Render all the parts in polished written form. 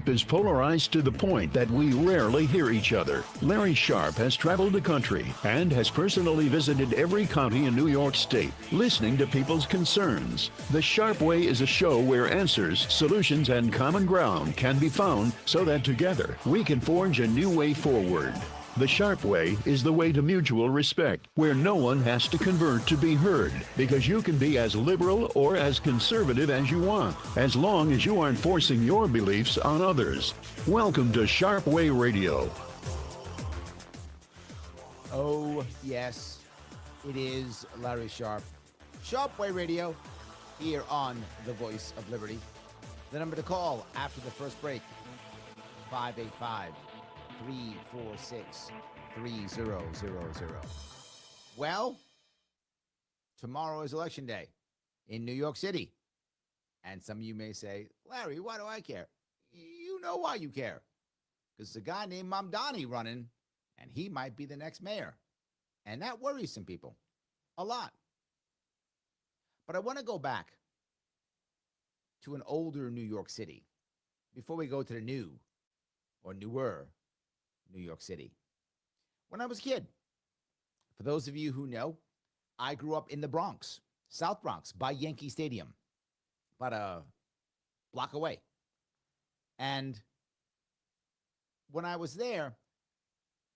tape is polarized to the point that we rarely hear each other. Larry Sharpe has traveled the country and has personally visited every county in New York State, listening to people's concerns. The Sharpe Way is a show where answers, solutions, and common ground can be found so that together we can forge a new way forward. The Sharpe Way is the way to mutual respect, where no one has to convert to be heard, because you can be as liberal or as conservative as you want, as long as you aren't forcing your beliefs on others. Welcome to Sharpe Way Radio. Oh, yes, it is Larry Sharpe. Sharpe Way Radio, here on the Voice of Liberty. The number to call after the first break, 585-346-3000. Well, tomorrow is Election Day in New York City. And some of you may say, Larry, why do I care? You know why you care. Because there's a guy named Mamdani running, and he might be the next mayor. And that worries some people a lot. But I want to go back to an older New York City before we go to the new or newer New York City. When I was a kid, for those of you who know, I grew up in the Bronx, South Bronx, by Yankee Stadium, about a block away. And when I was there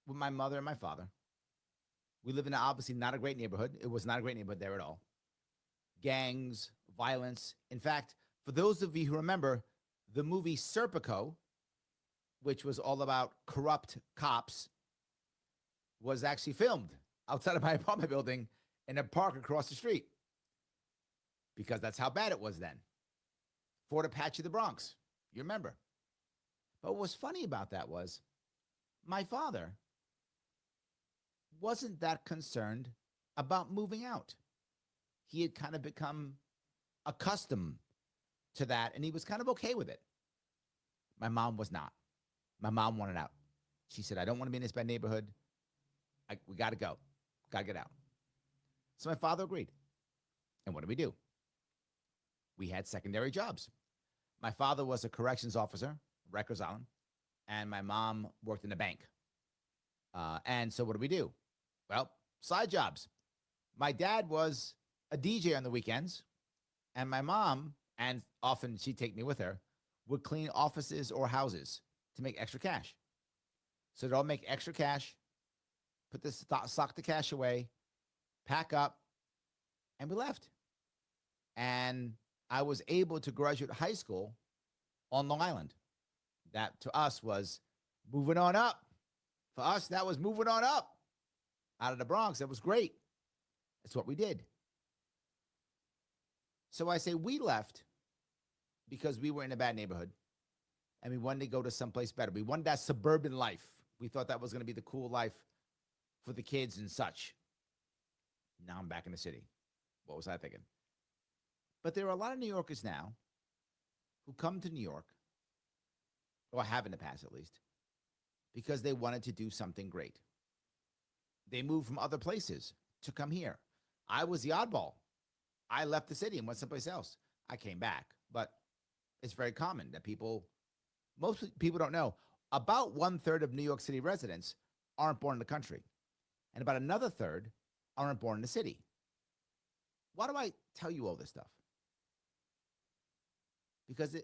with my mother and my father, we lived in obviously not a great neighborhood. It was not a great neighborhood there at all. Gangs, violence. In fact, for those of you who remember the movie Serpico, which was all about corrupt cops, was actually filmed outside of my apartment building in a park across the street, because that's how bad it was then. Fort Apache, the Bronx, you remember. But what was funny about that was my father wasn't that concerned about moving out. He had kind of become accustomed to that, and he was kind of okay with it. My mom was not. My mom wanted out. She said, I don't want to be in this bad neighborhood. We got to go. Got to get out. So my father agreed. And what did we do? We had secondary jobs. My father was a corrections officer, Rikers Island, and my mom worked in a bank. And so what did we do? Well, side jobs. My dad was a DJ on the weekends, and my mom, and often she'd take me with her, would clean offices or houses to make extra cash. So they'd all make extra cash, put this sock the cash away, pack up, and we left. And I was able to graduate high school on Long Island. That to us was moving on up. For us, that was moving on up out of the Bronx. That was great. That's what we did. So I say we left because we were in a bad neighborhood and we wanted to go to someplace better. We wanted that suburban life. We thought that was going to be the cool life for the kids and such. Now I'm back in the city. What was I thinking? But there are a lot of New Yorkers now who come to New York, or have in the past at least, because they wanted to do something great. They moved from other places to come here. I was the oddball. I left the city and went someplace else. I came back, but it's very common that most people don't know, about 1/3 of New York City residents aren't born in the country, and about another third aren't born in the city. Why do I tell you all this stuff? Because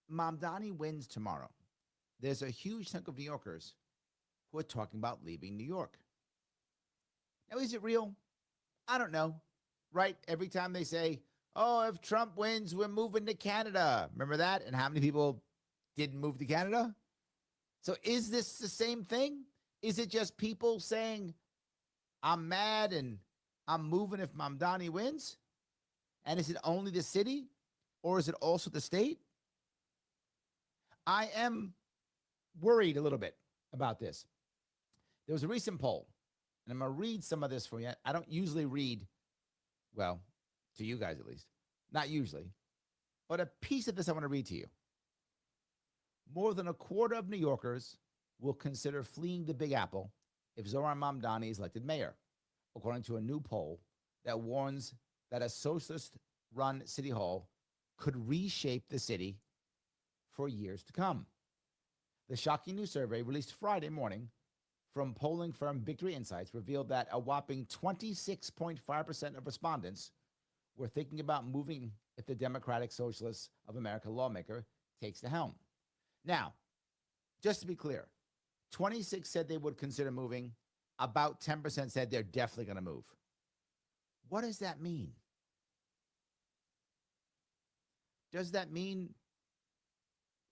Mamdani wins tomorrow. There's a huge chunk of New Yorkers who are talking about leaving New York. Now, is it real? I don't know, right? Every time they say, oh, if Trump wins, we're moving to Canada. Remember that? And how many people didn't move to Canada? So is this the same thing? Is it just people saying, I'm mad and I'm moving if Mamdani wins? And is it only the city, or is it also the state? I am worried a little bit about this. There was a recent poll, and I'm going to read some of this for you. I don't usually read, well, to you guys at least, not usually, but a piece of this I want to read to you. More than a quarter of New Yorkers will consider fleeing the Big Apple if Zohran Mamdani is elected mayor, according to a new poll that warns that a socialist-run city hall could reshape the city for years to come. The shocking new survey released Friday morning from polling firm Victory Insights revealed that a whopping 26.5% of respondents were thinking about moving if the Democratic Socialists of America lawmaker takes the helm. Now, just to be clear, 26 said they would consider moving. About 10% said they're definitely going to move. What does that mean? Does that mean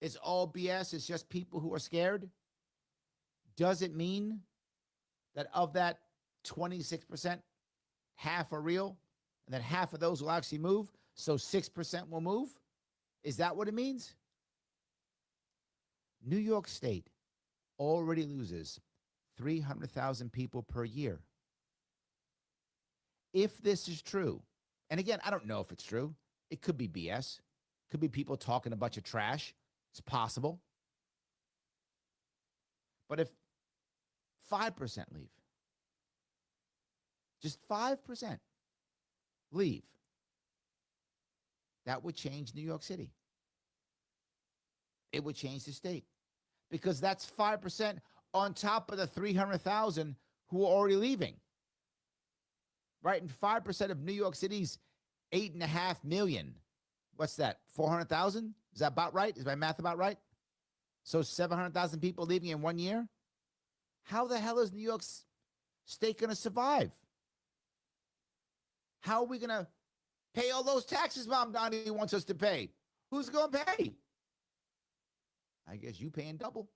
it's all BS? It's just people who are scared? Does it mean that of that 26%, half are real, and that half of those will actually move, so 6% will move? Is that what it means? New York State already loses 300,000 people per year. If this is true, and again, I don't know if it's true. It could be BS. Could be people talking a bunch of trash. It's possible. But if 5% leave, just 5% leave, that would change New York City. It would change the state, because that's 5% on top of the 300,000 who are already leaving, right? And 5% of New York City's 8.5 million. What's that? 400,000? Is that about right? Is my math about right? So 700,000 people leaving in 1 year? How the hell is New York State going to survive? How are we going to pay all those taxes Mamdani wants us to pay? Who's going to pay? I guess you paying double,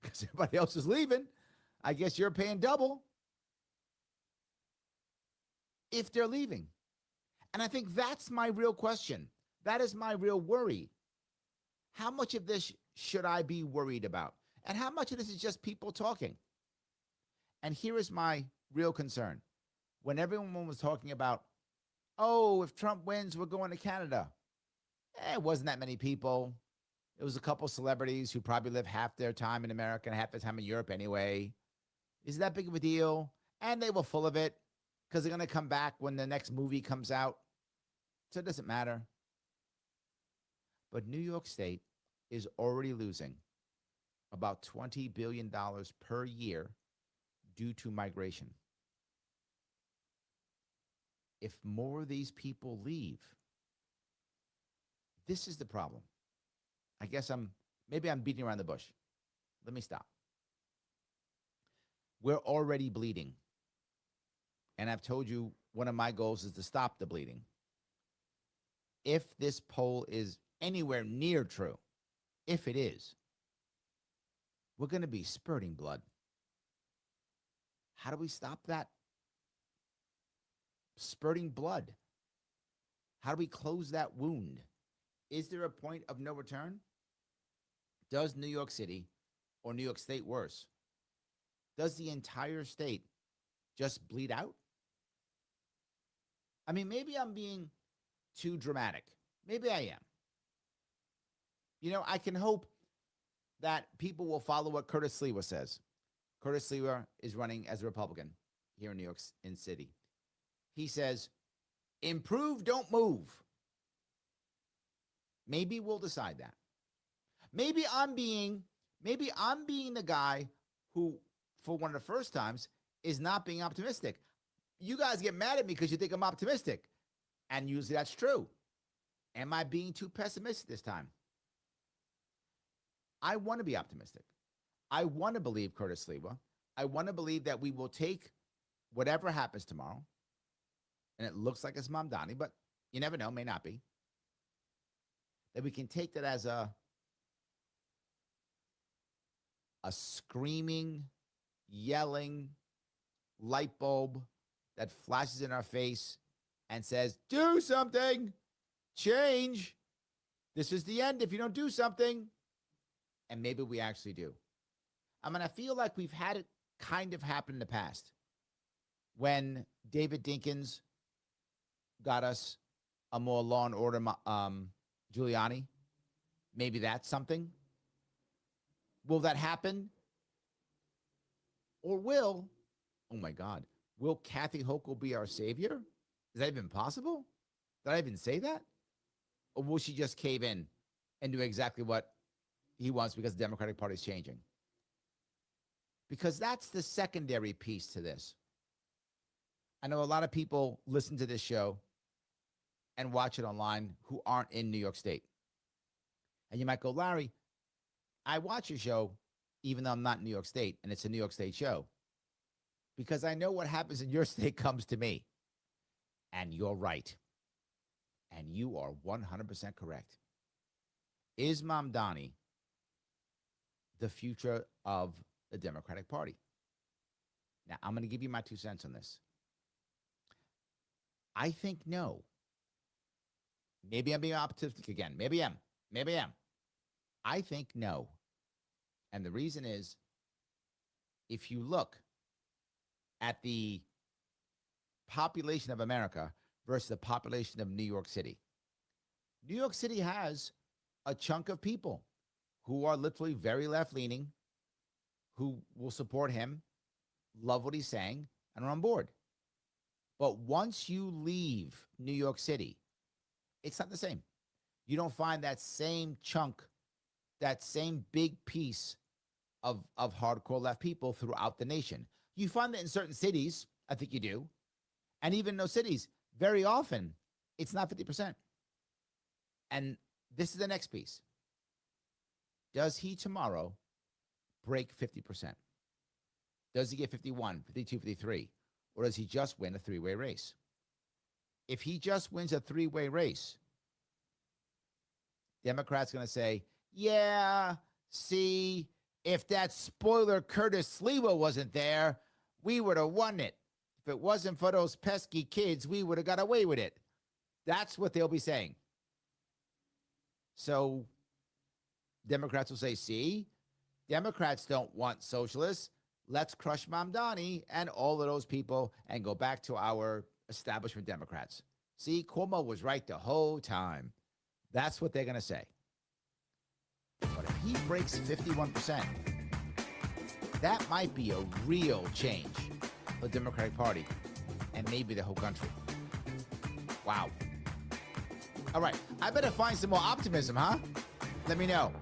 because everybody else is leaving. I guess you're paying double if they're leaving. And I think that's my real question. That is my real worry. How much of this should I be worried about? And how much of this is just people talking? And here is my real concern. When everyone was talking about, oh, if Trump wins, we're going to Canada. It wasn't that many people. It was a couple celebrities who probably live half their time in America and half their time in Europe anyway. Is that big of a deal? And they were full of it, because they're going to come back when the next movie comes out. So it doesn't matter. But New York State is already losing about $20 billion per year due to migration. If more of these people leave, this is the problem. I guess maybe I'm beating around the bush. Let me stop. We're already bleeding. And I've told you one of my goals is to stop the bleeding. If this poll is anywhere near true, if it is, we're going to be spurting blood. How do we stop that spurting blood? How do we close that wound? Is there a point of no return? Does New York City, or New York State worse, does the entire state just bleed out? I mean, maybe I'm being too dramatic. Maybe I am. You know, I can hope that people will follow what Curtis Sliwa says. Curtis Sliwa is running as a Republican here in New York City. He says, improve, don't move. Maybe we'll decide that. Maybe I'm being the guy who, for one of the first times, is not being optimistic. You guys get mad at me because you think I'm optimistic. And usually that's true. Am I being too pessimistic this time? I want to be optimistic. I want to believe Curtis Sliwa. I want to believe that we will take whatever happens tomorrow, and it looks like it's Mamdani, but you never know, may not be, that we can take that as a screaming, yelling light bulb that flashes in our face and says, do something, change. This is the end if you don't do something. And maybe we actually do. I mean, I feel like we've had it kind of happen in the past. When David Dinkins got us a more law and order Giuliani, maybe that's something. Will that happen? Or will, oh my God, will Kathy Hochul be our savior? Is that even possible? Did I even say that? Or will she just cave in and do exactly what he wants because the Democratic Party is changing. Because that's the secondary piece to this. I know a lot of people listen to this show and watch it online who aren't in New York State. And you might go, Larry, I watch your show even though I'm not in New York State, and it's a New York State show. Because I know what happens in your state comes to me. And you're right. And you are 100% correct. Is Mamdani the future of the Democratic Party? Now, I'm going to give you my 2 cents on this. I think no. Maybe I'm being optimistic again. Maybe I am. I think no. And the reason is, if you look at the population of America versus the population of New York City, New York City has a chunk of people who are literally very left-leaning, who will support him, love what he's saying, and are on board. But once you leave New York City, it's not the same. You don't find that same chunk, that same big piece of hardcore left people throughout the nation. You find that in certain cities, I think you do, and even in those cities, very often, it's not 50%. And this is the next piece. Does he tomorrow break 50%? Does he get 51, 52, 53? Or does he just win a 3-way race? If he just wins a 3-way race, Democrats going to say, yeah, see, if that spoiler Curtis Sliwa wasn't there, we would have won it. If it wasn't for those pesky kids, we would have got away with it. That's what they'll be saying. So Democrats will say, see, Democrats don't want socialists. Let's crush Mamdani and all of those people and go back to our establishment Democrats. See, Cuomo was right the whole time. That's what they're going to say. But if he breaks 51%, that might be a real change for the Democratic Party and maybe the whole country. Wow. All right. I better find some more optimism, huh? Let me know.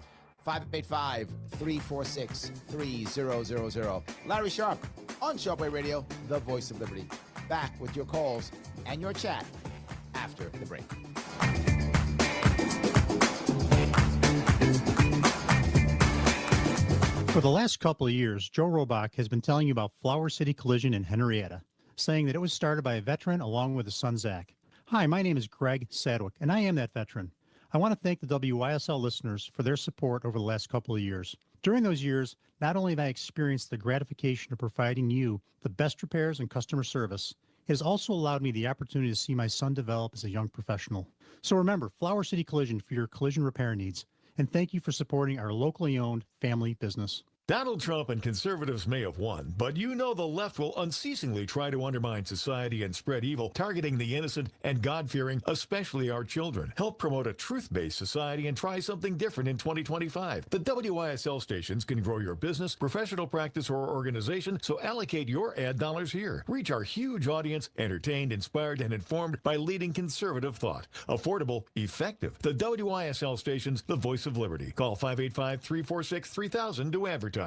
585-346-3000. Larry Sharpe on Sharpe Radio, the voice of liberty. Back with your calls and your chat after the break. For the last couple of years, Joe Robach has been telling you about Flower City Collision in Henrietta, saying that it was started by a veteran along with his son, Zach. Hi, my name is Greg Sadwick, and I am that veteran. I want to thank the WYSL listeners for their support over the last couple of years. During those years, not only have I experienced the gratification of providing you the best repairs and customer service, it has also allowed me the opportunity to see my son develop as a young professional. So remember, Flower City Collision for your collision repair needs. And thank you for supporting our locally owned family business. Donald Trump and conservatives may have won, but you know the left will unceasingly try to undermine society and spread evil, targeting the innocent and God-fearing, especially our children. Help promote a truth-based society and try something different in 2025. The WYSL stations can grow your business, professional practice, or organization, so allocate your ad dollars here. Reach our huge audience, entertained, inspired, and informed by leading conservative thought. Affordable, effective. The WYSL stations, the voice of liberty. Call 585-346-3000 to advertise.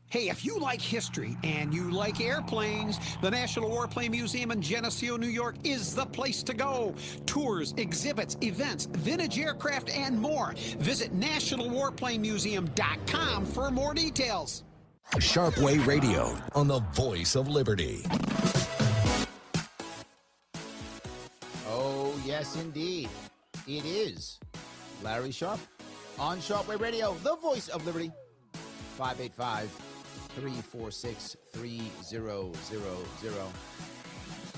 Hey, if you like history and you like airplanes, the National Warplane Museum in Geneseo, New York is the place to go. Tours, exhibits, events, vintage aircraft, and more. Visit nationalwarplanemuseum.com for more details. Sharpe Radio on the voice of liberty. Oh, yes, indeed. It is Larry Sharpe on Sharpe Radio, the voice of liberty. 585-346-3000.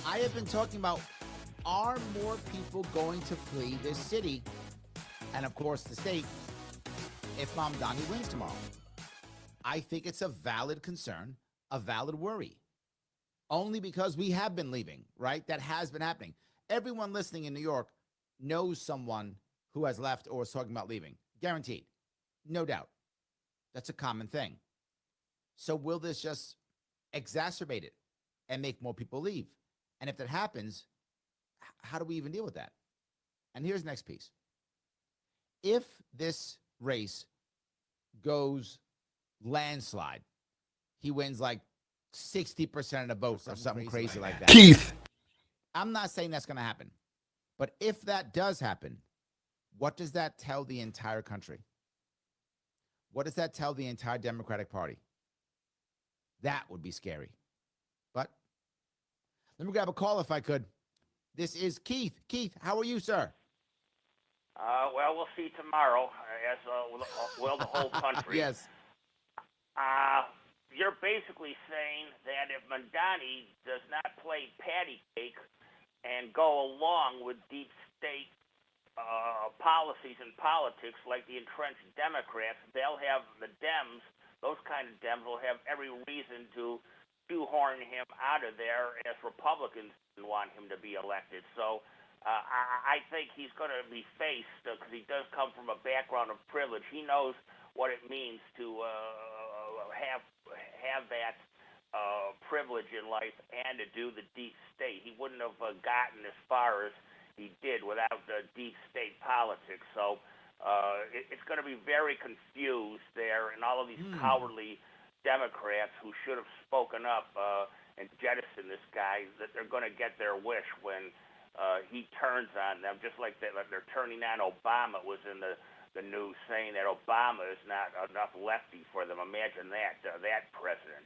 I have been talking about, are more people going to flee this city and, of course, the state if Mamdani wins tomorrow? I think it's a valid concern, a valid worry, only because we have been leaving, right? That has been happening. Everyone listening in New York knows someone who has left or is talking about leaving. Guaranteed. No doubt. That's a common thing. So will this just exacerbate it and make more people leave? And if that happens, how do we even deal with that? And here's the next piece. If this race goes landslide. He wins like 60% of the votes or something crazy like that. Keith. I'm not saying that's going to happen. But if that does happen, what does that tell the entire country? What does that tell the entire Democratic Party? That would be scary. But let me grab a call if I could. This is Keith. Keith, how are you, sir? Well, we'll see tomorrow, as will the whole country. Yes. You're basically saying that if Mamdani does not play patty cake and go along with deep state policies and politics like the entrenched Democrats, they'll have the Dems, those kind of Dems will have every reason to shoehorn him out of there as Republicans want him to be elected. So I think he's going to be faced, because he does come from a background of privilege. He knows what it means to have that privilege in life and to do the deep state. He wouldn't have gotten as far as he did without the deep state politics. So it's going to be very confused there, and all of these cowardly Democrats who should have spoken up and jettisoned this guy, that they're going to get their wish when he turns on them, just like they're turning on Obama. It was in the news saying that Obama is not enough lefty for them. Imagine that president.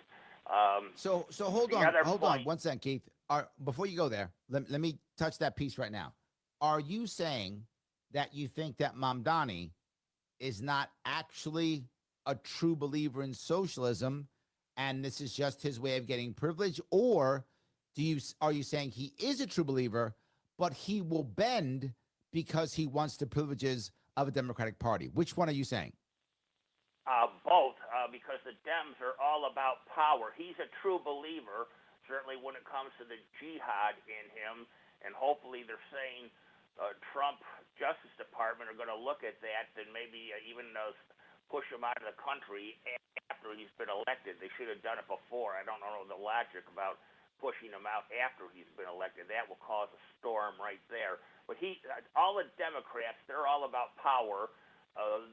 So hold on 1 second, Keith. Before you go there, let me touch that piece right now. Are you saying that you think that Mamdani is not actually a true believer in socialism, and this is just his way of getting privilege, or are you saying he is a true believer, but he will bend because he wants the privileges of a Democratic Party? Which one are you saying? Both, because the Dems are all about power. He's a true believer, certainly when it comes to the jihad in him, and hopefully they're saying Trump Justice Department are going to look at that and maybe even push him out of the country after he's been elected. They should have done it before. I don't know the logic about pushing him out after he's been elected. That will cause a storm right there. But all the Democrats, they're all about power.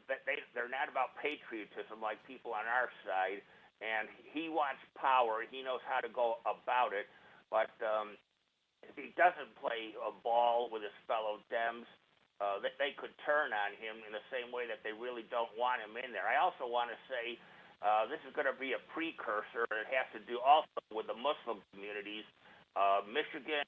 They're not about patriotism like people on our side. And he wants power. He knows how to go about it. But if he doesn't play a ball with his fellow Dems, they could turn on him in the same way that they really don't want him in there. I also want to say this is going to be a precursor. It has to do also with the Muslim communities, Michigan,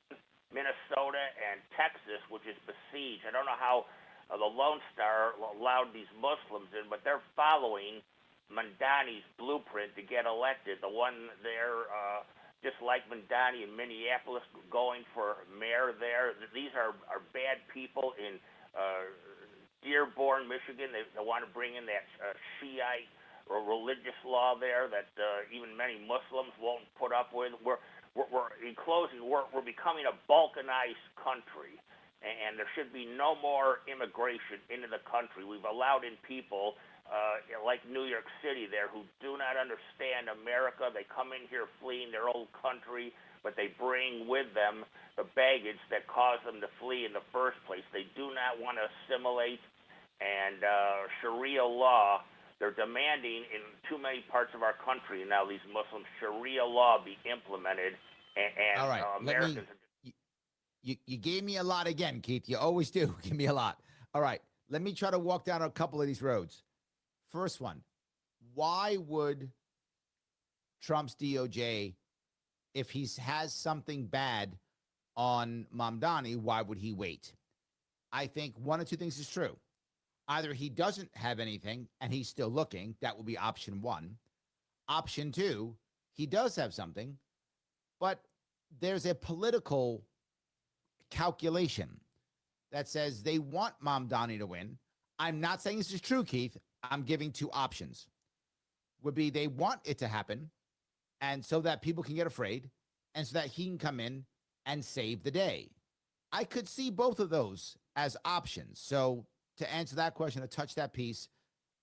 Minnesota, and Texas, which is besieged. I don't know how the Lone Star allowed these Muslims in, but they're following Mamdani's blueprint to get elected. The one there, just like Mamdani in Minneapolis, going for mayor there. These are bad people in Dearborn, Michigan. They want to bring in that Shiite or religious law there that even many Muslims won't put up with. We're in closing, we're becoming a balkanized country, and there should be no more immigration into the country. We've allowed in people like New York City there who do not understand America. They come in here fleeing their old country, but they bring with them the baggage that caused them to flee in the first place. They do not want to assimilate, and Sharia law, they're demanding in too many parts of our country now, these Muslims, Sharia law be implemented, and all right, Americans... You gave me a lot again, Keith. You always do give me a lot. All right, let me try to walk down a couple of these roads. First one, why would Trump's DOJ, if he has something bad on Mamdani, why would he wait? I think one or two things is true. Either he doesn't have anything and he's still looking. That would be option one. Option two, he does have something, but there's a political calculation that says they want Mamdani to win. I'm not saying this is true, Keith. I'm giving two options. Would be they want it to happen, and so that people can get afraid, and so that he can come in and save the day. I could see both of those as options. So to answer that question, to touch that piece,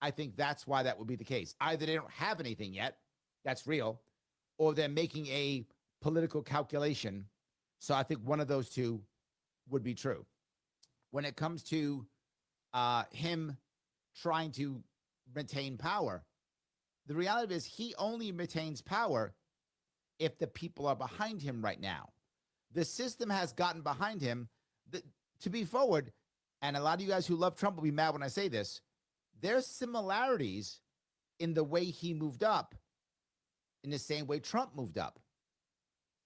I think that's why that would be the case. Either they don't have anything yet, that's real, or they're making a political calculation. So I think one of those two would be true. When it comes to him trying to retain power. The reality is he only retains power if the people are behind him right now. The system has gotten behind him. To be forward, and a lot of you guys who love Trump will be mad when I say this, there's similarities in the way he moved up in the same way Trump moved up.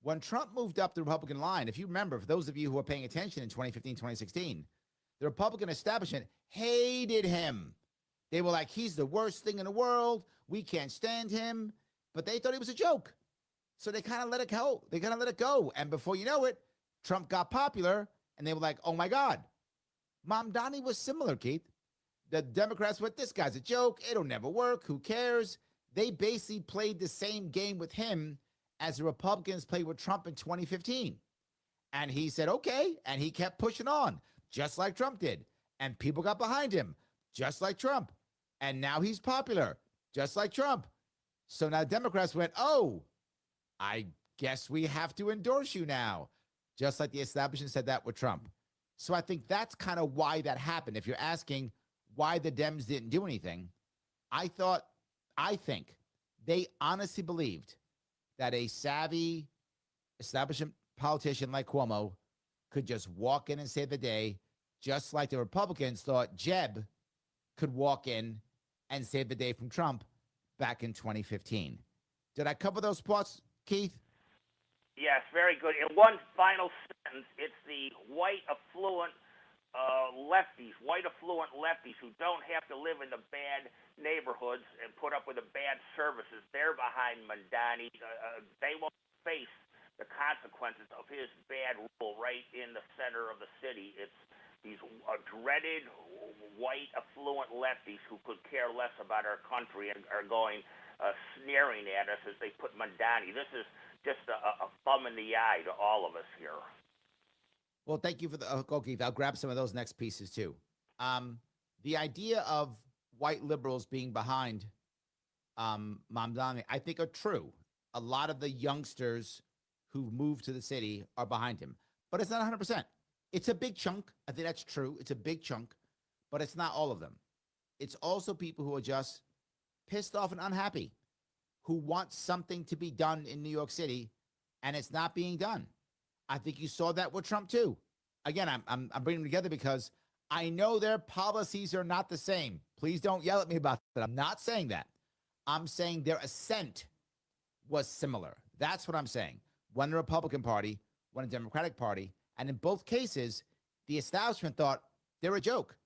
When Trump moved up the Republican line, if you remember, for those of you who are paying attention in 2015, 2016, the Republican establishment hated him. They were like, he's the worst thing in the world. We can't stand him. But they thought he was a joke. So they kind of let it go. They kind of let it go. And before you know it, Trump got popular, and they were like, oh, my God. Mamdani was similar, Keith. The Democrats went, this guy's a joke. It'll never work. Who cares? They basically played the same game with him as the Republicans played with Trump in 2015. And he said, okay. And he kept pushing on, just like Trump did. And people got behind him, just like Trump. And now he's popular, just like Trump. So now Democrats went, oh, I guess we have to endorse you now, just like the establishment said that with Trump. So I think that's kind of why that happened. If you're asking why the Dems didn't do anything, I think they honestly believed that a savvy establishment politician like Cuomo could just walk in and save the day, just like the Republicans thought Jeb could walk in and save the day from Trump back in 2015. Did I cover those parts, Keith? Yes, very good. In one final sentence, it's the white affluent lefties who don't have to live in the bad neighborhoods and put up with the bad services. They're behind Mamdani. They won't face the consequences of his bad rule right in the center of the city. It's these dreaded white affluent lefties who could care less about our country and are going sneering at us as they put Mamdani. This is just a thumb in the eye to all of us here. Well, thank you for the Keith. I'll grab some of those next pieces too. The idea of white liberals being behind Mamdani, I think, are true. A lot of the youngsters who moved to the city are behind him, but it's not 100%. It's a big chunk. I think that's true. It's a big chunk, but it's not all of them. It's also people who are just pissed off and unhappy, who want something to be done in New York City, and it's not being done. I think you saw that with Trump too. Again, I'm bringing them together because I know their policies are not the same. Please don't yell at me about that. I'm not saying that. I'm saying their assent was similar. That's what I'm saying. One the Republican Party, one the Democratic Party, and in both cases, the establishment thought they're a joke.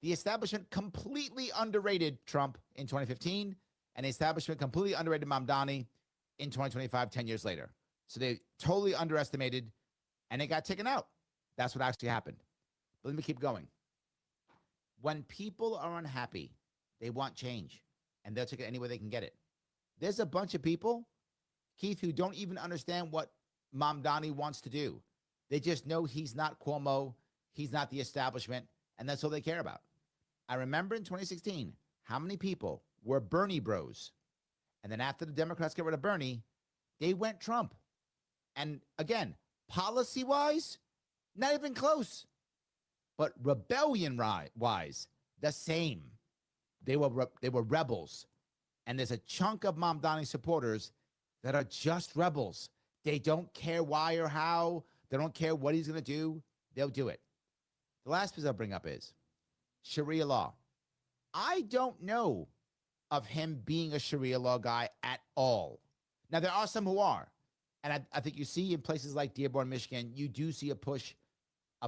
The establishment completely underrated Trump in 2015, and the establishment completely underrated Mamdani in 2025, 10 years later. So they totally underestimated, and they got taken out. That's what actually happened. But let me keep going. When people are unhappy, they want change, and they'll take it any way they can get it. There's a bunch of people, Keith, who don't even understand what Mamdani wants to do. They just know he's not Cuomo, he's not the establishment, and that's all they care about. I remember in 2016, how many people were Bernie bros? And then after the Democrats got rid of Bernie, they went Trump. And again, policy-wise, not even close. But rebellion-wise, the same. They were rebels. And there's a chunk of Mamdani supporters that are just rebels. They don't care why or how. They don't care what he's going to do. They'll do it. The last piece I'll bring up is Sharia law. I don't know of him being a Sharia law guy at all. Now, there are some who are. And I think you see in places like Dearborn, Michigan, you do see a push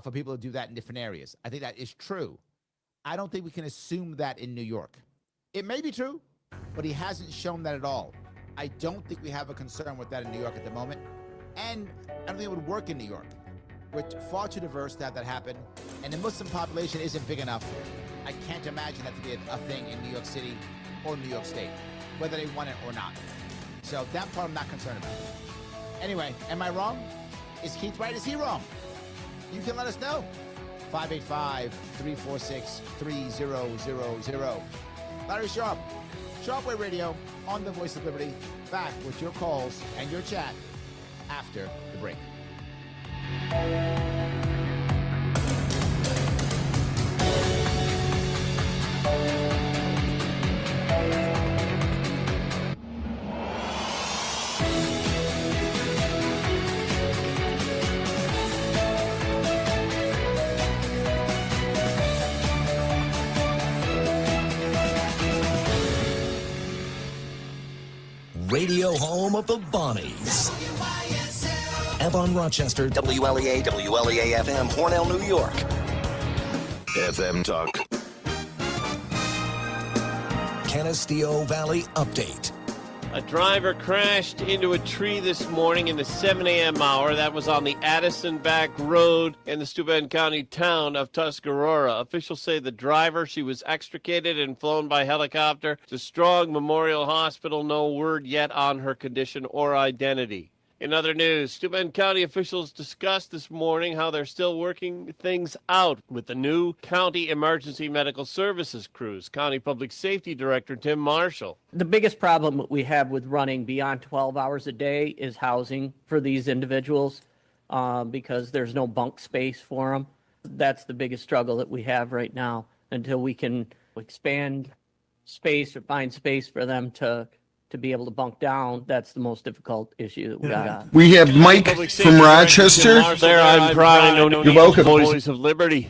for people to do that in different areas. I think that is true. I don't think we can assume that in New York. It may be true, but he hasn't shown that at all. I don't think we have a concern with that in New York at the moment. And I don't think it would work in New York. We're far too diverse to have that happen. And the Muslim population isn't big enough. I can't imagine that to be a thing in New York City or New York State, whether they want it or not. So that part I'm not concerned about. Anyway, am I wrong? Is Keith right? Is he wrong? You can let us know. 585-346-3000. Larry Sharpe, Sharpe Radio on the Voice of Liberty. Back with your calls and your chat after the break. radio home of the Bonnies. Avon, Rochester, WLEA, WLEA-FM, Hornell, New York. FM Talk. Canisteo Valley Update. A driver crashed into a tree this morning in the 7 a.m. hour. That was on the Addison Back Road in the Steuben County town of Tuscarora. Officials say the driver, she was extricated and flown by helicopter to Strong Memorial Hospital. No word yet on her condition or identity. In other news, Steuben County officials discussed this morning how they're still working things out with the new County Emergency Medical Services crews. County Public Safety Director Tim Marshall. The biggest problem we have with running beyond 12 hours a day is housing for these individuals because there's no bunk space for them. That's the biggest struggle that we have right now until we can expand space or find space for them to be able to bunk down. That's the most difficult issue that we got. We have Mike from Rochester. There, I'm Brian. You're welcome. Voice of Liberty.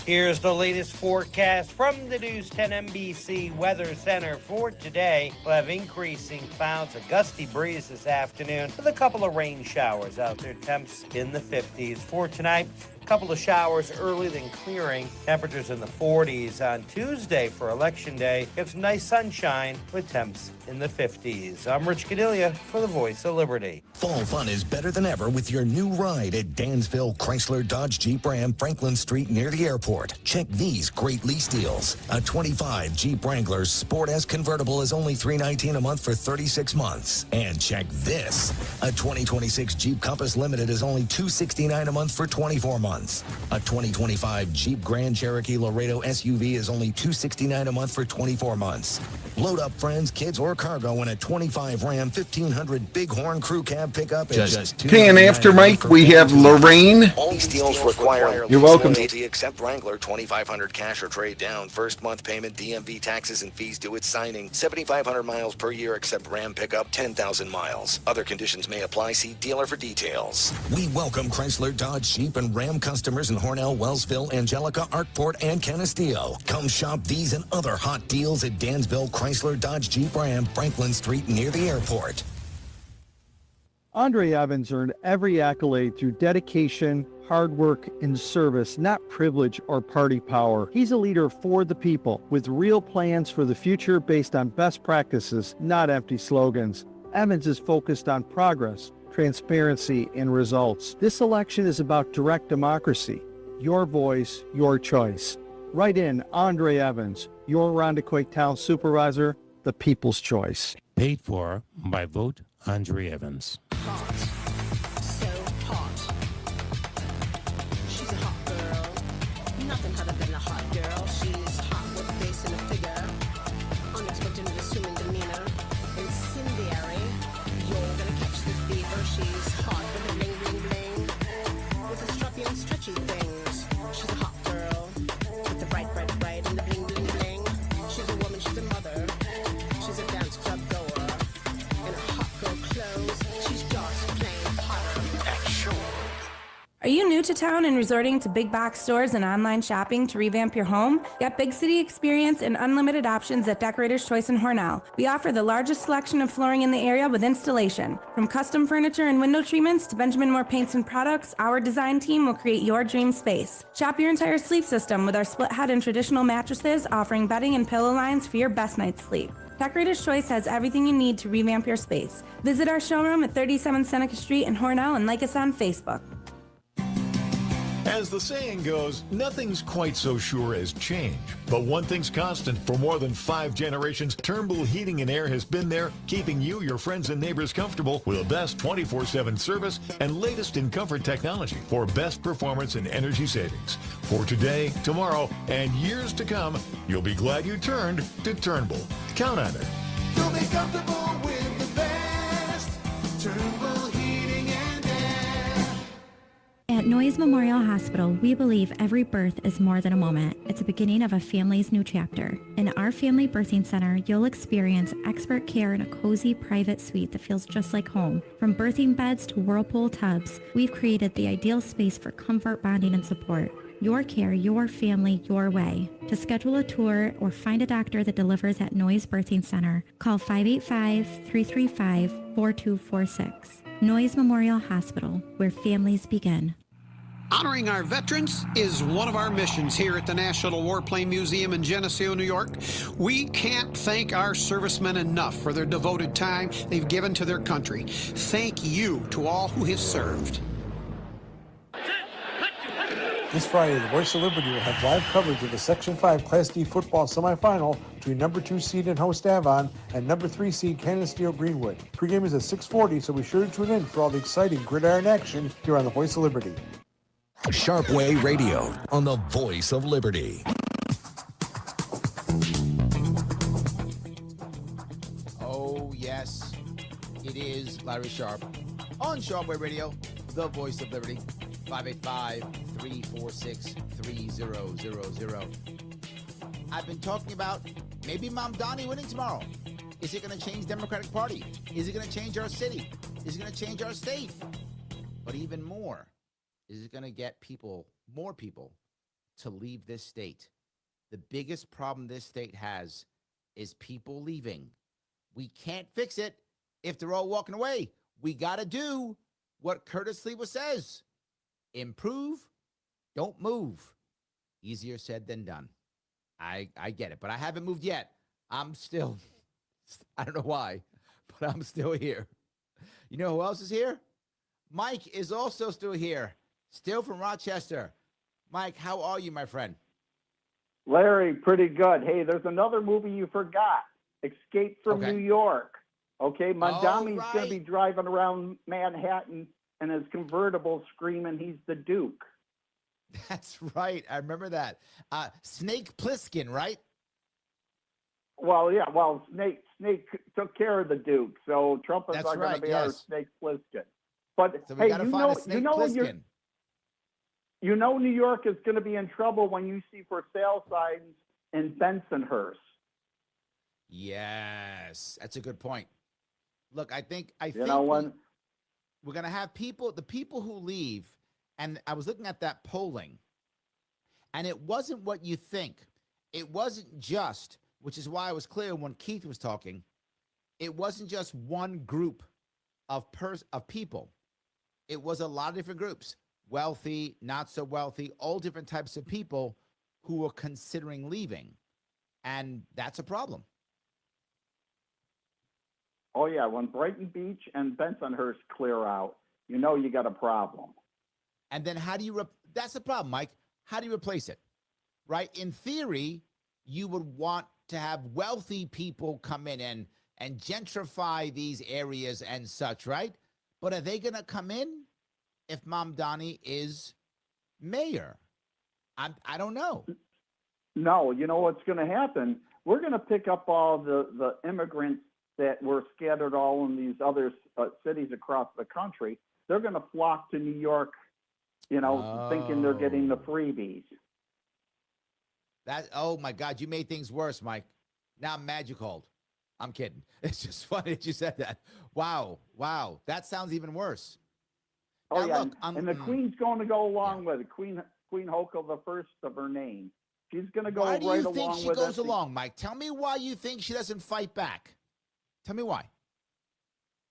Here's the latest forecast from the News 10 NBC Weather Center for today. We'll have increasing clouds, a gusty breeze this afternoon with a couple of rain showers out there. Temps in the 50s. For tonight, a couple of showers early, then clearing. Temperatures in the 40s on Tuesday for Election Day. Get some nice sunshine with temps in the 50s. I'm Rich Cadilia for the Voice of Liberty. Fall fun is better than ever with your new ride at Dansville Chrysler Dodge Jeep Ram Franklin Street near the airport. Check these great lease deals. A 25 Jeep Wrangler Sport S convertible is only $319 a month for 36 months. And check this. A 2026 Jeep Compass Limited is only $269 a month for 24 months. A 2025 Jeep Grand Cherokee Laredo SUV is only $269 a month for 24 months. Load up friends, kids, or cargo in a 25 Ram 1500 Bighorn Crew Cab pickup. Just Pan after Mike, we have Lorraine. All these deals require. You're welcome. Except Wrangler, 2,500 cash or trade down. First month payment, DMV taxes and fees due at signing. 7,500 miles per year except Ram pickup, 10,000 miles. Other conditions may apply. See dealer for details. We welcome Chrysler, Dodge, Jeep, and Ram customers in Hornell, Wellsville, Angelica, Arkport, and Canisteo. Come shop these and other hot deals at Dansville Chrysler, Dodge, Jeep, Ram, Franklin Street near the airport. Andre Evans earned every accolade through dedication, hard work, and service, not privilege or party power. He's a leader for the people with real plans for the future based on best practices, not empty slogans. Evans is focused on progress, transparency, and results. This election is about direct democracy. Your voice, your choice. Write in Andre Evans, your Rondequoit Town Supervisor, the People's Choice. Paid for by Vote Andre Evans. Hot. So hot. She's a hot girl. Nothing hotter than a hot girl. She's hot with a face and a figure. Unexpected and assuming demeanor. Incendiary. You're gonna catch this fever. She's hot with a bling bling bling. With the strappy and stretchy things. She's a hot girl. With the bright and the bling bling bling. She's a woman, she's a mother. She's a dance club goer. In a hot girl clothes. She's just plain hotter. Are you new to town and resorting to big box stores and online shopping to revamp your home? Get big city experience and unlimited options at Decorator's Choice in Hornell. We offer the largest selection of flooring in the area with installation. From custom furniture and window treatments to Benjamin Moore paints and products, our design team will create your dream space. Shop your entire sleep system with our split head and traditional mattresses, offering bedding and pillow lines for your best night's sleep. Decorator's Choice has everything you need to revamp your space. Visit our showroom at 37 Seneca Street in Hornell and like us on Facebook. As the saying goes, nothing's quite so sure as change. But one thing's constant. For more than 5 generations, Turnbull Heating and Air has been there, keeping you, your friends, and neighbors comfortable with the best 24/7 service and latest in comfort technology for best performance and energy savings. For today, tomorrow, and years to come, you'll be glad you turned to Turnbull. Count on it. You'll be comfortable with the best. Turnbull Heating and Air. At NYC Mayoral Hospital, we believe every birth is more than a moment. It's the beginning of a family's new chapter. In our family birthing center, you'll experience expert care in a cozy private suite that feels just like home. From birthing beds to whirlpool tubs, we've created the ideal space for comfort, bonding, and support. Your care, your family, your way. To schedule a tour or find a doctor that delivers at Noyes Birthing Center, call 585-335-4246. Noyes Memorial Hospital, where families begin. Honoring our veterans is one of our missions here at the National Warplane Museum in Geneseo, New York. We can't thank our servicemen enough for their devoted time they've given to their country. Thank you to all who have served. This Friday, the Voice of Liberty will have live coverage of the Section 5 Class D football semifinal between number 2 seed and host Avon and number 3 seed Canisteo Greenwood. Pregame is at 6:40, so be sure to tune in for all the exciting gridiron action here on the Voice of Liberty. Sharpe Radio on the Voice of Liberty. Oh, yes, it is Larry Sharpe on Sharpe Radio, the Voice of Liberty. 585-346-3000. I've been talking about maybe Mamdani winning tomorrow. Is it going to change the Democratic Party? Is it going to change our city? Is it going to change our state? But even more, is it going to get more people to leave this state? The biggest problem this state has is people leaving. We can't fix it if they're all walking away. We got to do what Curtis Lewa says. Improve, don't move. Easier said than done. I get it, but I haven't moved yet. I'm still, I don't know why, but I'm still here. You know who else is here? Mike is also still here, still from Rochester. Mike, how are you, my friend? Larry, pretty good. Hey, there's another movie you forgot, Escape from New York. Okay, Mamdani's going to be driving around Manhattan in his convertible screaming he's the Duke. That's right. I remember that. Snake Plissken, right? Well, yeah. Well, Snake took care of the Duke, so Trump is not going to be our Snake Plissken. But so hey, you know New York is going to be in trouble when you see for sale signs in Bensonhurst. Yes, that's a good point. Look, I think we're going to have the people who leave, and I was looking at that polling, and it wasn't what you think. It wasn't just, which is why I was clear when Keith was talking, it wasn't just one group of people. It was a lot of different groups, wealthy, not so wealthy, all different types of people who were considering leaving, and that's a problem. Oh, yeah, when Brighton Beach and Bensonhurst clear out, you know you got a problem. And then how do you that's the problem, Mike. How do you replace it? Right? In theory, you would want to have wealthy people come in and gentrify these areas and such, right? But are they going to come in if Mamdani is mayor? I don't know. No, you know what's going to happen? We're going to pick up all the immigrants that were scattered all in these other cities across the country. They're going to flock to New York, thinking they're getting the freebies. Oh my God, you made things worse, Mike. Now I'm mad you called. I'm kidding. It's just funny that you said that. Wow. That sounds even worse. Oh, now, yeah, look, and the Queen's going to go along with it. Queen Hokel, the first of her name. She's going to go right along with it. Why do you think she goes along, Mike? Tell me why you think she doesn't fight back. Tell me why.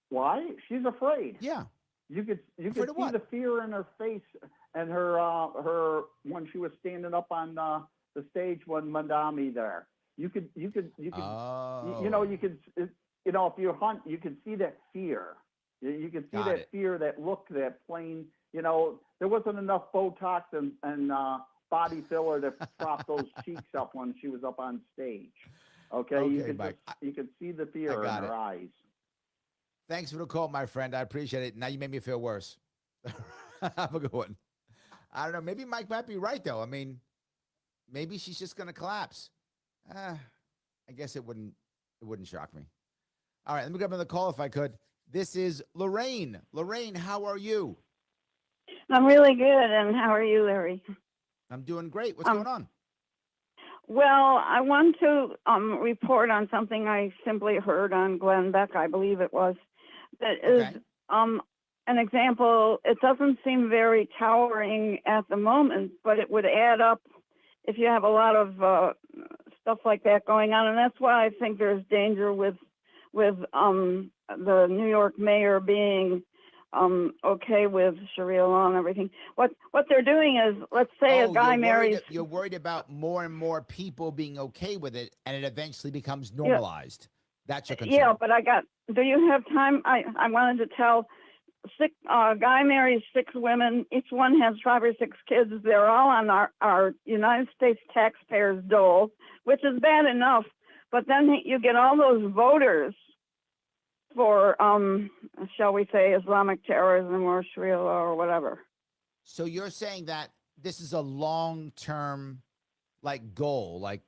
Why? She's afraid. Yeah. You could see the fear in her face and her when she was standing up on the stage when Mamdani there. If you hunt, you can see that fear. You can see fear, that look, that plain. There wasn't enough Botox and body filler to prop those cheeks up when she was up on stage. Okay, you could see the fear in her eyes. Thanks for the call, my friend. I appreciate it. Now you made me feel worse. Have a good one. I don't know. Maybe Mike might be right, though. I mean, maybe she's just going to collapse. I guess it wouldn't shock me. All right, let me grab another call if I could. This is Lorraine. Lorraine, how are you? I'm really good. And how are you, Larry? I'm doing great. What's going on? Well, I want to report on something I simply heard on Glenn Beck, I believe it was. That is, an example, it doesn't seem very towering at the moment, but it would add up if you have a lot of stuff like that going on. And that's why I think there's danger with the New York mayor being okay with Sharia law and everything. What they're doing is, let's say a guy marries. You're worried about more and more people being okay with it, and it eventually becomes normalized. That's your concern. Yeah, but do you have time? I wanted to tell. Guy marries 6 women. Each one has 5 or 6 kids. They're all on our United States taxpayers' dole, which is bad enough. But then you get all those voters for, shall we say, Islamic terrorism or Sharia law or whatever. So you're saying that this is a long-term, like, goal, like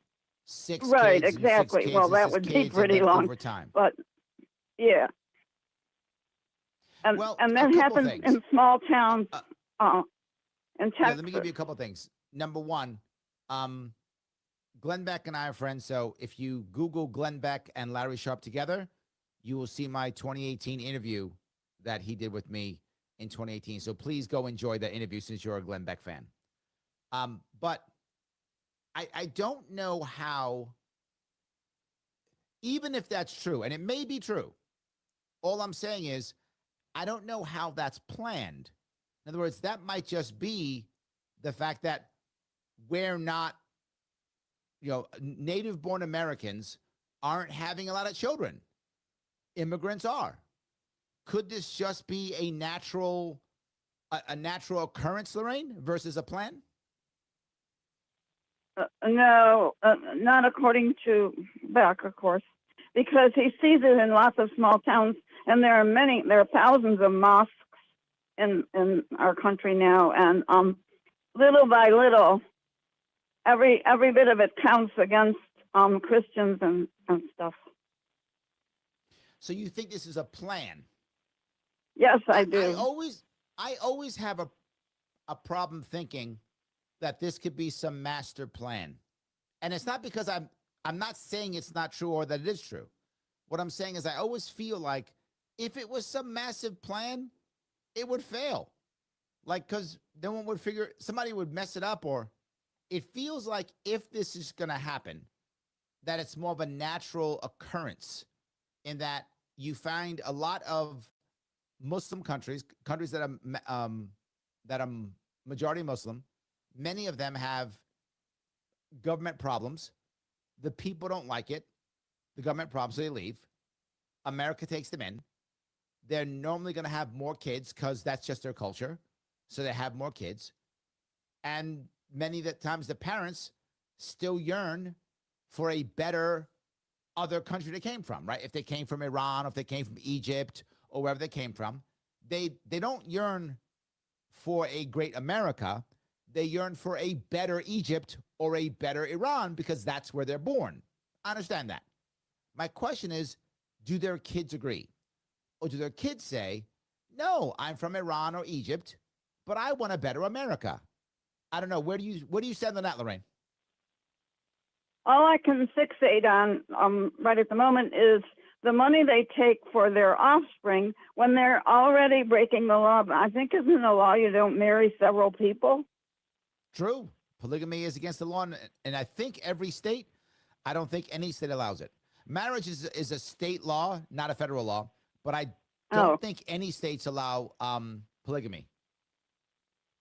6 right, kids exactly. And 6 kids well, and that 6 would be kids pretty long over time. But yeah. And that happens in small towns in Texas. Yeah, let me give you a couple things. Number one, Glenn Beck and I are friends. So if you Google Glenn Beck and Larry Sharpe together, you will see my 2018 interview that he did with me in 2018. So please go enjoy that interview since you're a Glenn Beck fan. But I don't know how, even if that's true, and it may be true, all I'm saying is, I don't know how that's planned. In other words, that might just be the fact that we're not, native-born Americans aren't having a lot of children. Immigrants are. Could this just be a natural occurrence, Lorraine, versus a plan? No, not according to Beck, of course, because he sees it in lots of small towns. And there are thousands of mosques in our country now, and little by little, every bit of it counts against Christians and stuff. So you think this is a plan? Yes, I do. I always have a problem thinking that this could be some master plan, and it's not because I'm not saying it's not true or that it is true. What I'm saying is I always feel like if it was some massive plan, it would fail. Like, because no one would somebody would mess it up, or it feels like if this is going to happen, that it's more of a natural occurrence in that you find a lot of Muslim countries that are majority Muslim, many of them have government problems. The people don't like it. The government problems, so they leave. America takes them in. They're normally going to have more kids because that's just their culture. So they have more kids. And many of the times the parents still yearn for a better other country they came from, right? If they came from Iran, if they came from Egypt, or wherever they came from, they don't yearn for a great America. They yearn for a better Egypt or a better Iran because that's where they're born. I understand that. My question is, do their kids agree? Or do their kids say, no, I'm from Iran or Egypt, but I want a better America? I don't know. Where do you stand on that, Lorraine? All I can fixate on right at the moment is the money they take for their offspring when they're already breaking the law. I think isn't the law you don't marry several people? True. Polygamy is against the law, and I think every state, I don't think any state allows it. Marriage is a state law, not a federal law. But I don't think any states allow polygamy.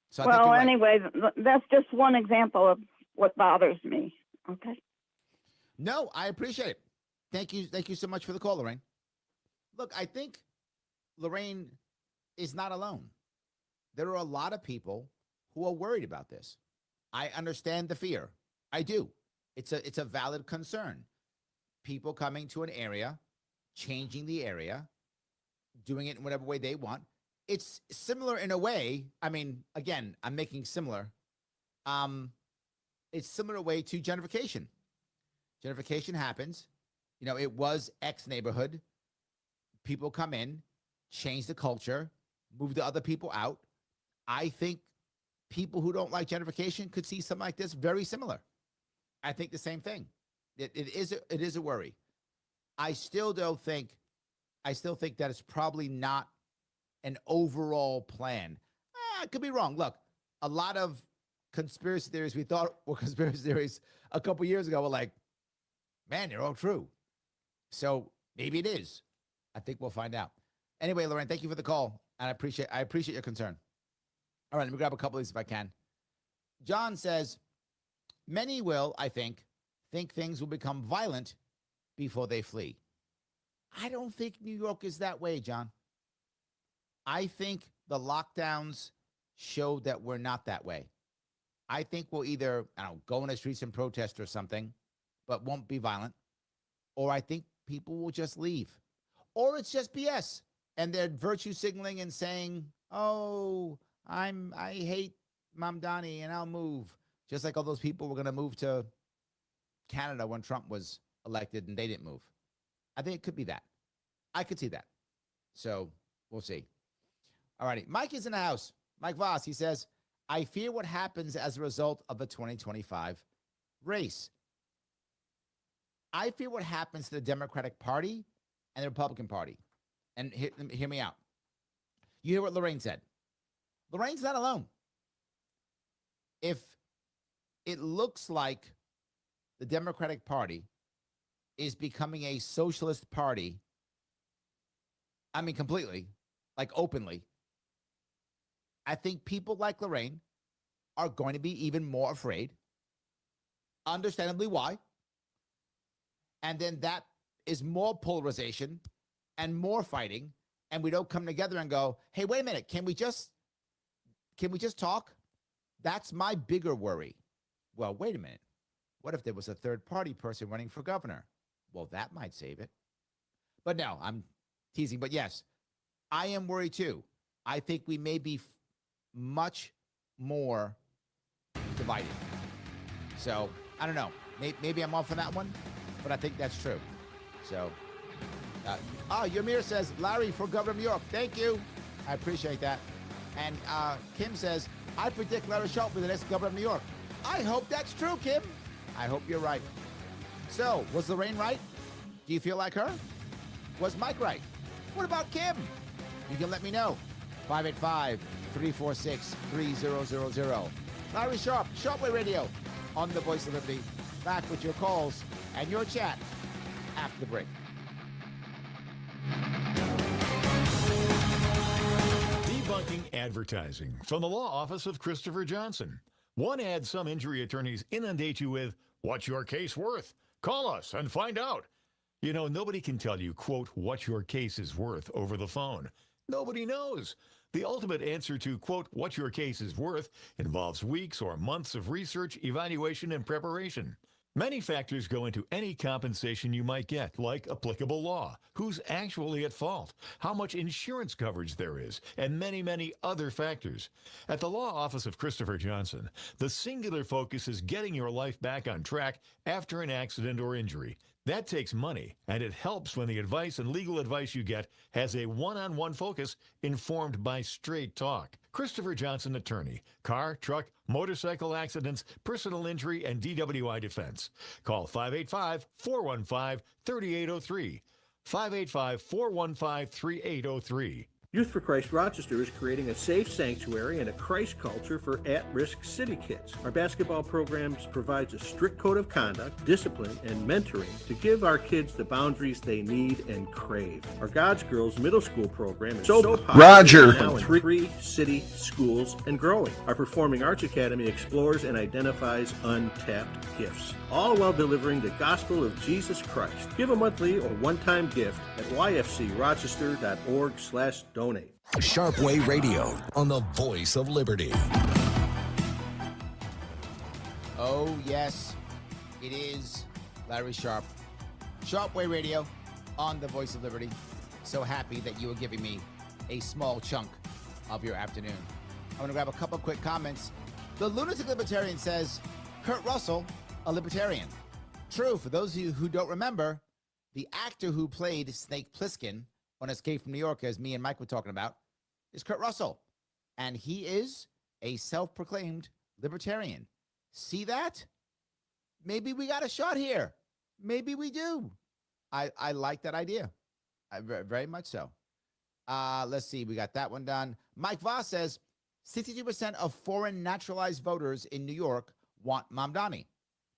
So anyway, that's just one example of what bothers me. Okay. No, I appreciate it. Thank you. Thank you so much for the call, Lorraine. Look, I think Lorraine is not alone. There are a lot of people who are worried about this. I understand the fear. I do. It's a valid concern. People coming to an area, changing the area, doing it in whatever way they want. It's similar in a way. I mean, again, I'm making similar. It's similar way to gentrification. Gentrification happens. It was X neighborhood. People come in, change the culture, move the other people out. I think people who don't like gentrification could see something like this very similar. I think the same thing. It is a worry. I still think that it's probably not an overall plan. I could be wrong. Look, a lot of conspiracy theories we thought were conspiracy theories a couple years ago were like, man, they're all true. So maybe it is. I think we'll find out. Anyway, Lorraine, thank you for the call. And I appreciate your concern. All right, let me grab a couple of these if I can. John says, many will, I think things will become violent before they flee. I don't think New York is that way, John. I think the lockdowns showed that we're not that way. I think we'll either, go in the streets and protest or something, but won't be violent. Or I think people will just leave. Or it's just BS. And they're virtue signaling and saying, oh, I hate Mamdani and I'll move. Just like all those people were going to move to Canada when Trump was elected and they didn't move. I think it could be that. I could see that. So we'll see. All righty. Mike is in the house. Mike Voss, he says, I fear what happens as a result of the 2025 race. I fear what happens to the Democratic Party and the Republican Party. And hear me out. You hear what Lorraine said. Lorraine's not alone. If it looks like the Democratic Party is becoming a socialist party, I mean, completely, like openly, I think people like Lorraine are going to be even more afraid. Understandably, why? And then that is more polarization and more fighting, and we don't come together and go, hey, wait a minute, can we just talk? That's my bigger worry. Well, wait a minute. What if there was a third party person running for governor? Well, that might save it. But no, I'm teasing. But yes, I am worried too. I think we may be much more divided. So I don't know. Maybe I'm off on that one, but I think that's true. So, Yamir says, Larry for governor of New York. Thank you. I appreciate that. And Kim says, I predict Larry Sharpe for the next governor of New York. I hope that's true, Kim. I hope you're right. So, was Lorraine right? Do you feel like her? Was Mike right? What about Kim? You can let me know. 585-346-3000. Larry Sharpe, Sharpe Radio on the Voice of Liberty. Back with your calls and your chat after the break. Debunking advertising from the law office of Christopher Johnson. One ad some injury attorneys inundate you with, what's your case worth? Call us and find out. You know, nobody can tell you, quote, what your case is worth over the phone. Nobody knows. The ultimate answer to, quote, what your case is worth involves weeks or months of research, evaluation, and preparation. Many factors go into any compensation you might get, like applicable law, who's actually at fault, how much insurance coverage there is, and many, many other factors. At the law office of Christopher Johnson, the singular focus is getting your life back on track after an accident or injury. That takes money, and it helps when the advice and legal advice you get has a one-on-one focus informed by straight talk. Christopher Johnson Attorney, car, truck, motorcycle accidents, personal injury, and DWI defense. Call 585-415-3803. 585-415-3803. Youth for Christ Rochester is creating a safe sanctuary and a Christ culture for at-risk city kids. Our basketball programs provides a strict code of conduct, discipline, and mentoring to give our kids the boundaries they need and crave. Our God's Girls middle school program is so popular Roger. now in 3 city schools and growing. Our Performing Arts Academy explores and identifies untapped gifts, all while delivering the gospel of Jesus Christ. Give a monthly or one-time gift at yfcrochester.org/donate. Sharpe Radio on the Voice of Liberty. Oh, yes, it is Larry Sharpe. Sharpe Radio on the Voice of Liberty. So happy that you are giving me a small chunk of your afternoon. I'm going to grab a couple quick comments. The Lunatic Libertarian says, Kurt Russell, a libertarian. True, for those of you who don't remember, the actor who played Snake Plissken on Escape from New York, as me and Mike were talking about, is Kurt Russell. And he is a self-proclaimed libertarian. See that? Maybe we got a shot here. Maybe we do. I like that idea. Very much so. Let's see. We got that one done. Mike Voss says 62% of foreign naturalized voters in New York want Mamdani.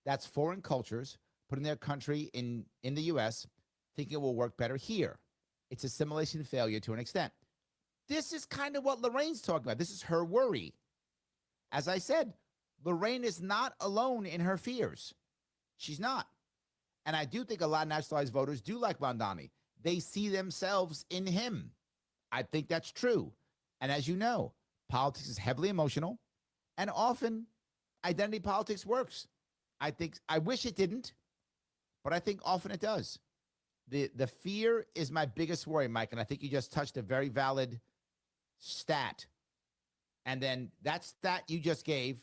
That's foreign cultures putting their country in the U.S., thinking it will work better here. It's assimilation failure to an extent. This is kind of what Lorraine's talking about. This is her worry. As I said, Lorraine is not alone in her fears. She's not. And I do think a lot of nationalized voters do like Mamdani. They see themselves in him. I think that's true. And as you know, politics is heavily emotional, and often identity politics works. I wish it didn't, but I think often it does. The fear is my biggest worry, Mike, and I think you just touched a very valid stat. And then that stat you just gave,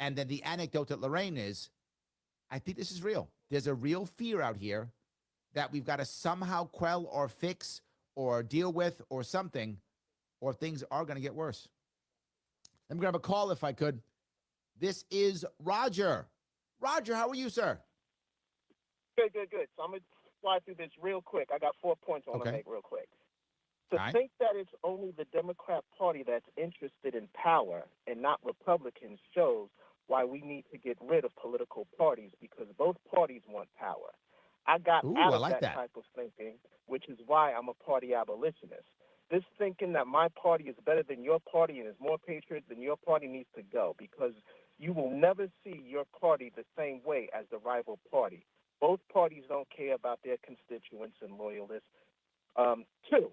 and then the anecdote that Lorraine is, I think this is real. There's a real fear out here that we've got to somehow quell or fix or deal with or something, or things are going to get worse. Let me grab a call if I could. This is Roger. Roger, how are you, sir? Good. So I'm going to fly through this real quick. I got 4 points I want to make real quick. To think that it's only the Democrat Party that's interested in power and not Republicans shows why we need to get rid of political parties, because both parties want power. I got out of that type of thinking, which is why I'm a party abolitionist. This thinking that my party is better than your party and is more patriot than your party needs to go, because you will never see your party the same way as the rival party. Both parties don't care about their constituents and loyalists. Two,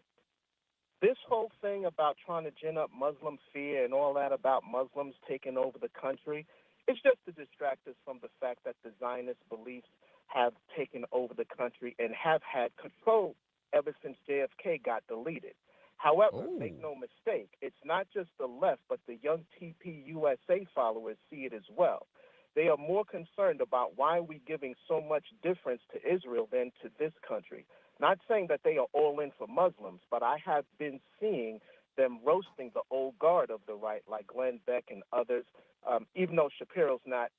this whole thing about trying to gin up Muslim fear and all that about Muslims taking over the country, it's just to distract us from the fact that the Zionist beliefs have taken over the country and have had control ever since JFK got deleted. However, make no mistake, it's not just the left, but the young TPUSA followers see it as well. They are more concerned about why are we giving so much difference to Israel than to this country. Not saying that they are all in for Muslims, but I have been seeing them roasting the old guard of the right, like Glenn Beck and others, even though Shapiro's not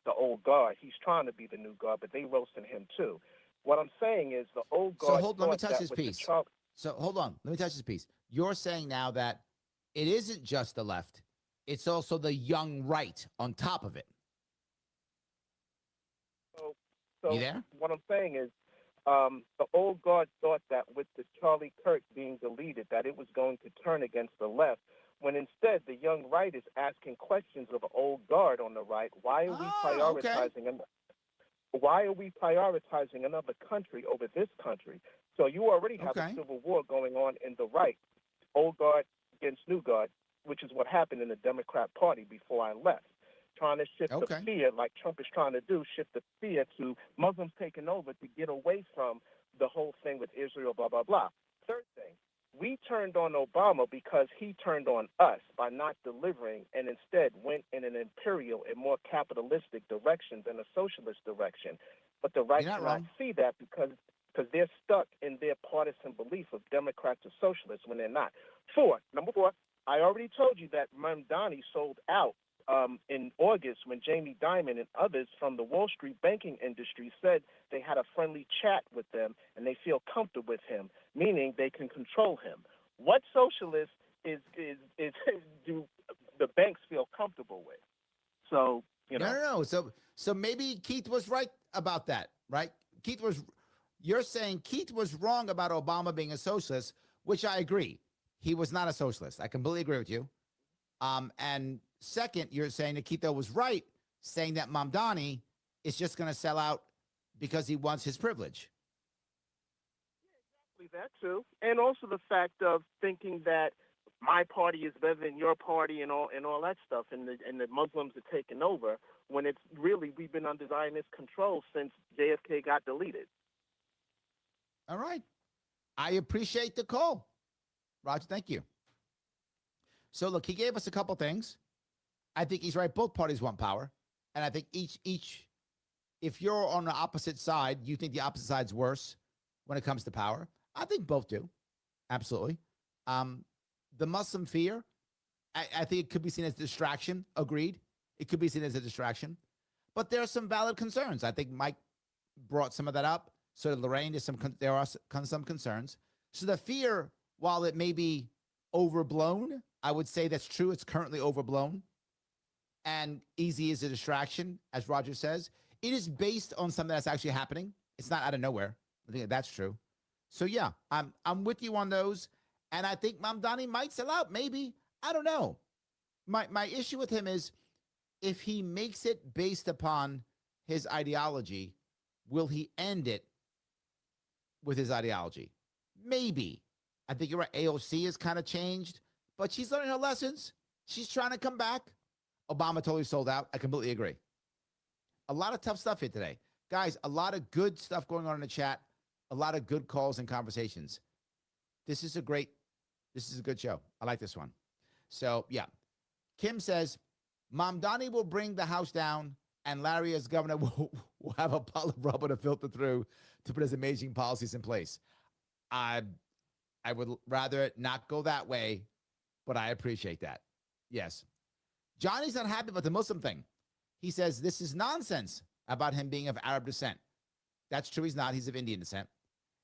the old guard. He's trying to be the new guard, but they roasting him too. What I'm saying is the old guard. So let me touch this piece. So hold on, let me touch this piece. You're saying now that it isn't just the left, it's also the young right on top of it. So you there? What I'm saying is the old guard thought that with the Charlie Kirk being deleted, that it was going to turn against the left, when instead the young right is asking questions of the old guard on the right. Why are we prioritizing why are we prioritizing another country over this country? So you already have a civil war going on in the right, old guard against new guard, which is what happened in the Democrat Party before I left. Trying to shift the fear, like Trump is trying to do, shift the fear to Muslims taking over to get away from the whole thing with Israel, blah, blah, blah. Third thing, we turned on Obama because he turned on us by not delivering and instead went in an imperial and more capitalistic direction than a socialist direction. But the right cannot see that because they're stuck in their partisan belief of Democrats or socialists when they're not. Number four, I already told you that Mamdani sold out in August when Jamie Dimon and others from the Wall Street banking industry said they had a friendly chat with them and they feel comfortable with him, meaning they can control him. What socialist is do the banks feel comfortable with? So, you know. No. So maybe Keith was right about that, right? You're saying Keith was wrong about Obama being a socialist, which I agree. He was not a socialist. I completely agree with you. And second, you're saying that Keith was right, saying that Mamdani is just going to sell out because he wants his privilege. Yeah, exactly that too. And also the fact of thinking that my party is better than your party and all that stuff, and the Muslims are taking over, when it's really we've been under Zionist control since JFK got deleted. All right. I appreciate the call. Roger, thank you. So, look, he gave us a couple things. I think he's right. Both parties want power. And I think each, if you're on the opposite side, you think the opposite side's worse when it comes to power. I think both do. Absolutely. The Muslim fear, I think it could be seen as distraction. Agreed. It could be seen as a distraction. But there are some valid concerns. I think Mike brought some of that up. So did Lorraine. There are some concerns. So the fear while it may be overblown, I would say that's true. It's currently overblown and easy as a distraction, as Roger says. It is based on something that's actually happening. It's not out of nowhere. I think that's true. So yeah, I'm with you on those. And I think Mamdani might sell out. Maybe. I don't know. My issue with him is if he makes it based upon his ideology, will he end it with his ideology? Maybe. I think you're right. AOC has kind of changed, but she's learning her lessons. She's trying to come back. Obama totally sold out. I completely agree. A lot of tough stuff here today. Guys, a lot of good stuff going on in the chat. A lot of good calls and conversations. This is a good show. I like this one. So, yeah. Kim says, Mamdani will bring the house down and Larry as governor will have a pile of rubber to filter through to put his amazing policies in place. I would rather not go that way, but I appreciate that. Yes. Johnny's not happy about the Muslim thing. He says this is nonsense about him being of Arab descent. That's true. He's not. He's of Indian descent.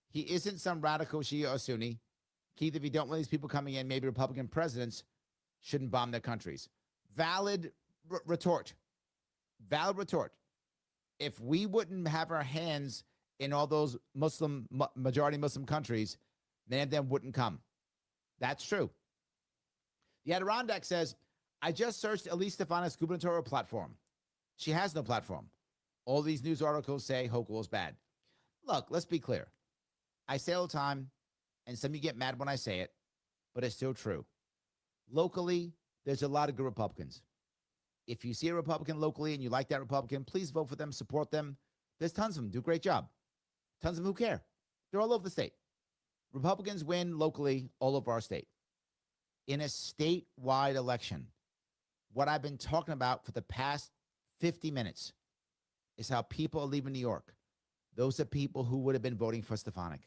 He isn't some radical Shia or Sunni. Keith, if you don't want these people coming in, maybe Republican presidents shouldn't bomb their countries. Valid retort. Valid retort. If we wouldn't have our hands in all those majority Muslim countries, many of them wouldn't come. That's true. The Adirondack says, I just searched Elise Stefanik's gubernatorial platform. She has no platform. All these news articles say Hochul is bad. Look, let's be clear. I say all the time, and some of you get mad when I say it, but it's still true. Locally, there's a lot of good Republicans. If you see a Republican locally and you like that Republican, please vote for them, support them. There's tons of them, do a great job. Tons of them who care. They're all over the state. Republicans win locally all over our state. In a statewide election, what I've been talking about for the past 50 minutes is how people are leaving New York. Those are people who would have been voting for Stefanik.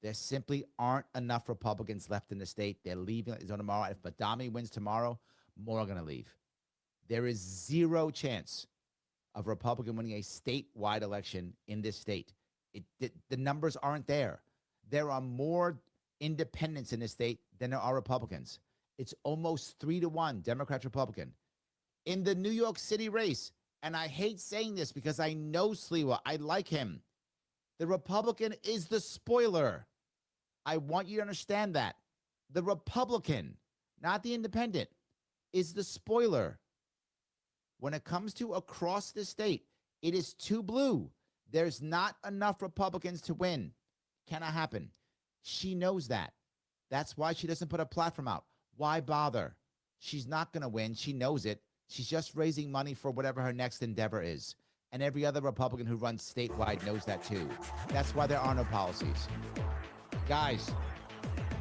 There simply aren't enough Republicans left in the state. They're leaving tomorrow. If Mamdani wins tomorrow, more are going to leave. There is zero chance of a Republican winning a statewide election in this state. The numbers aren't there. There are more independents in this state than there are Republicans. It's almost 3-1, Democrat-Republican. In the New York City race, and I hate saying this because I know Sliwa, I like him. The Republican is the spoiler. I want you to understand that. The Republican, not the independent, is the spoiler. When it comes to across the state, it is too blue. There's not enough Republicans to win. Cannot happen. She knows that. That's why she doesn't put a platform out. Why bother? She's not going to win. She knows it. She's just raising money for whatever her next endeavor is. And every other Republican who runs statewide knows that too. That's why there are no policies. Guys,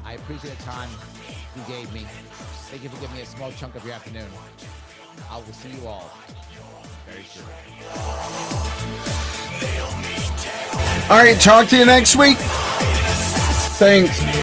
I appreciate the time you gave me. Thank you for giving me a small chunk of your afternoon. I will see you all very soon. All right, talk to you next week. Thanks.